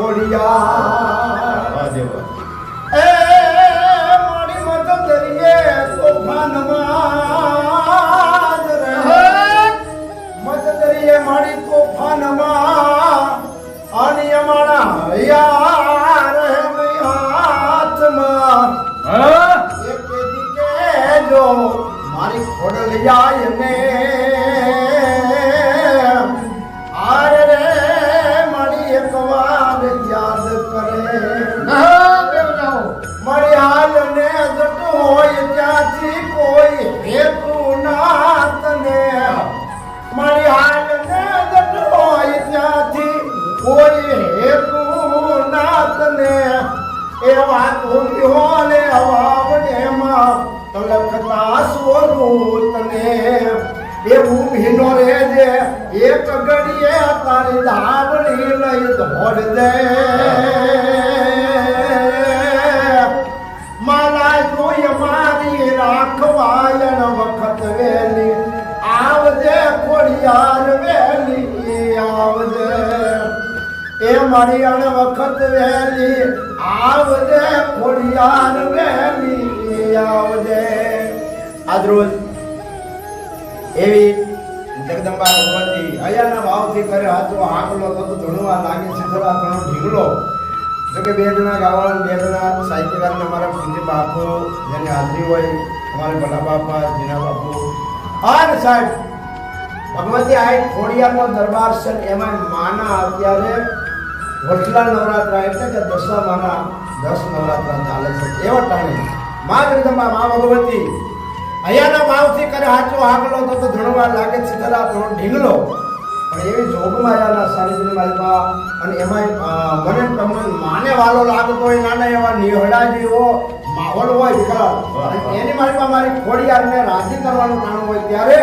ખોડિયા એ મારી મત દરિયે તોફાનમાં મત દરિયે મારી તોફાનમાં અને અમારા હૈયા રહે હાથમાં એક દીકે જો મારી ખોડલિયા ને આરે રે મારી એક વાર યાદ કરે મારી હાલ ને જટ હોય ત્યાંથી કોઈ હેતુ ના તને મારી હાલ ને જટ હોય ત્યાંથી કોઈ હેતુ ના તને એવા તુમ્યો ને અવાવને માં તલકતા સ્વરૂપ તને એવું ભીનો રે જે એક ઘડીએ તારી ધાવણી લઈ દોડ દે માલા જોઈ મારી રાખવાયણ વખત વેલી આવજે ખોડિયાર વેલી આવજે એ મારી અણ વખત વેલી આવજે ખોડિયાર વેલી આવજે આજરોજ એવી જગદંબા ભગવતી અયાના ભાવથી કરે હાથો આકલો તો ધૂણવા લાગે છે થોડા ઘણો ઢીંગલો જો કે બે જણા ગાવાળા બે જણા સાહિત્યકાર અમારા પૂજ્ય બાપુ જેની હાજરી હોય અમારે ભલા બાપા જીના બાપુ અને સાહેબ ભગવતી આ ખોડિયારનો દરબાર છે એમાં માના અત્યારે વટલા નવરાત્રા એટલે કે દશામાના 10 નવરાત્રા ચાલે છે એવા ટાણે મા જગદંબા મા ભગવતી અયાના ભાવથી કરે હાચો આગલો તો ધણવા લાગે છે તરા થોડો ઢીંગલો પણ એવી જોગમાં આયાના સાનિધ્ય માલપા અને એમાં મને તમને માને વાલો લાગતો હોય નાના એવા નિહળા જેવો માહોલ હોય વિકરાળ એની માલપા મારી ખોડિયારને રાજી કરવાનું કામ હોય ત્યારે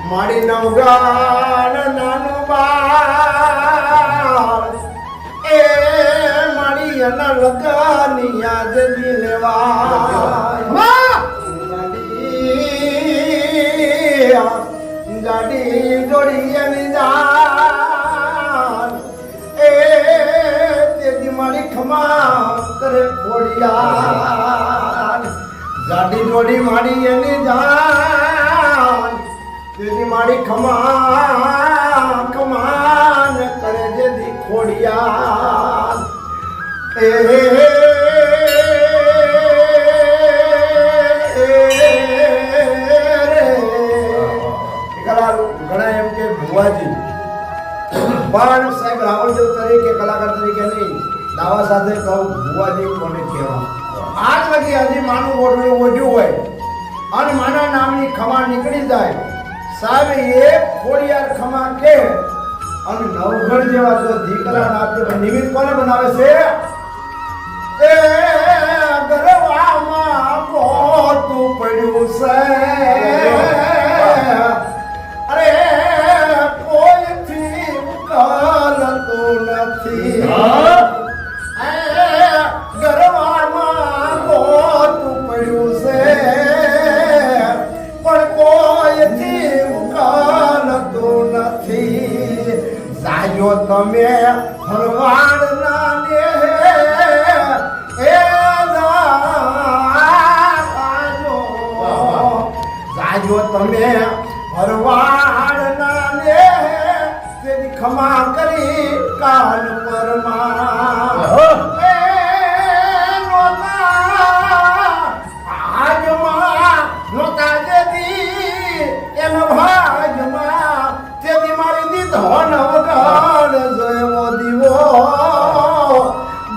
મારી નવગાન નાનું બાળ એ મારી અના લગાની યાદ દિલવા ગાડી જોડી એની જાન એ તેજી મારી ખમા કરે ખોડિયાર ગાડી જોડી મારી એની જાન તેની મારી ખમાન કરે જેથી ખોડિયાર એ ઘણા એમ કે ભુવાજી પણ સાહેબ રાવણદેવ તરીકે કલાકાર તરીકે નહીં દાવા સાથે કહું ભુવાજી કોને કહેવા આજ લગી હજી માનું ઓઢવું ઓઢ્યું હોય અને માના નામની ખમા નીકળી જાય સાહેબ એક ખોડિયાર ખમા કે અને નવઘણ જેવા જો દીકરા નાતે નિમિત્ત કોને બનાવે છે એ ગરવામાં ગોતું પડ્યું છે અરે કોઈથી ઉકલતું નથી ગરવામાં ગોતું પડ્યું છે પણ કોઈથી ઉકલતું નથી જાયો તમે ભરવાડ ના ને એ જાયો તમે ભરવાડ ના ને તેની ખમા કરી કાન પરમાં એ નોતા જેદી એના ભાગમાં તેદી મારી દીધો નવગણ જયવો દીવો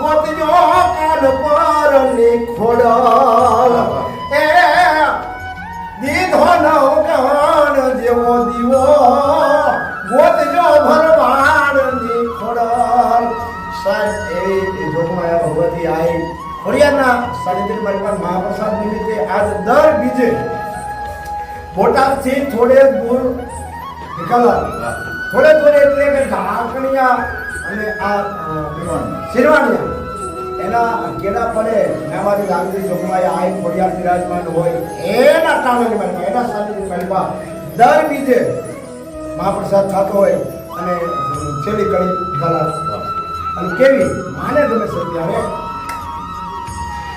ગોતજો કાન પર ની ખોડલ એ દીધો નવગણ જેવો દીવો ગોતજો ભરવાડ ની ખોડલ સાહેબ એવી જોગમાયા ભગવતી આવી ખોડિયારના સાનિધ્ય પરિવાર મહાપ્રસાદ નિમિત્તે આજ દર બીજે બોટાદથી થોડે દૂર થોડે એટલે કે ઢાકણિયા અને આ શિરવાણિયા એના કેડા પડે ને અમારી લાગણી જોગમાય આઈ ખોડિયાર બિરાજમાન હોય એના કારણે મહિમા એના સાનિધ્ય મહિમા દર બીજે મહાપ્રસાદ થતો હોય અને છેલ્લી કડી ગલા અને કેવી માને ગમે છે ત્યારે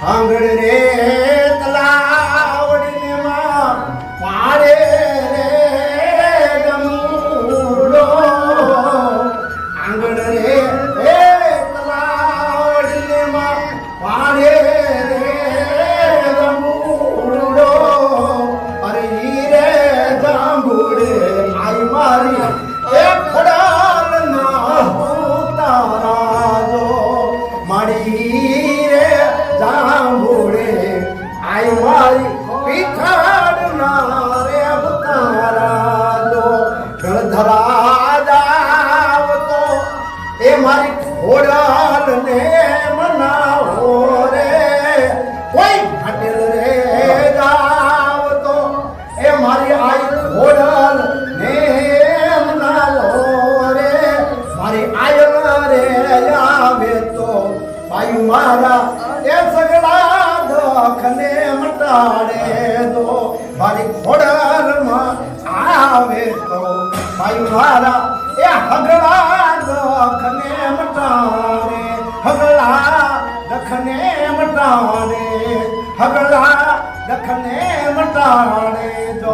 આંગણ રે તલાવડીને માં પાડે રે ગમુડો આંગણ રે તલાવડીને માં પાડે રે ગમુડો અરે ઈ રે જાંબુડે આઈ મારી એ ખડાલ ના તારા જો મારી રે જાંબુડે આઈ મારી પીઠાડ ના રે તારા જો ગણધરા જાવ તો એ મારી ખોડાલ ને મનાવો રે કોઈ ફટેલ રે જાવ તો એ મારી આઈ ખોડાલ ને મનાવો રે મારી આયલ રે આવે તો ભાઈ મારા એ સગડા દખને મટાડે દો મારી ખોડાલમાં આવે તો ભાઈ મારા એ હગડા દખને મટાડે હગડા દખને મટાડે હગડા દખને મટાડે દો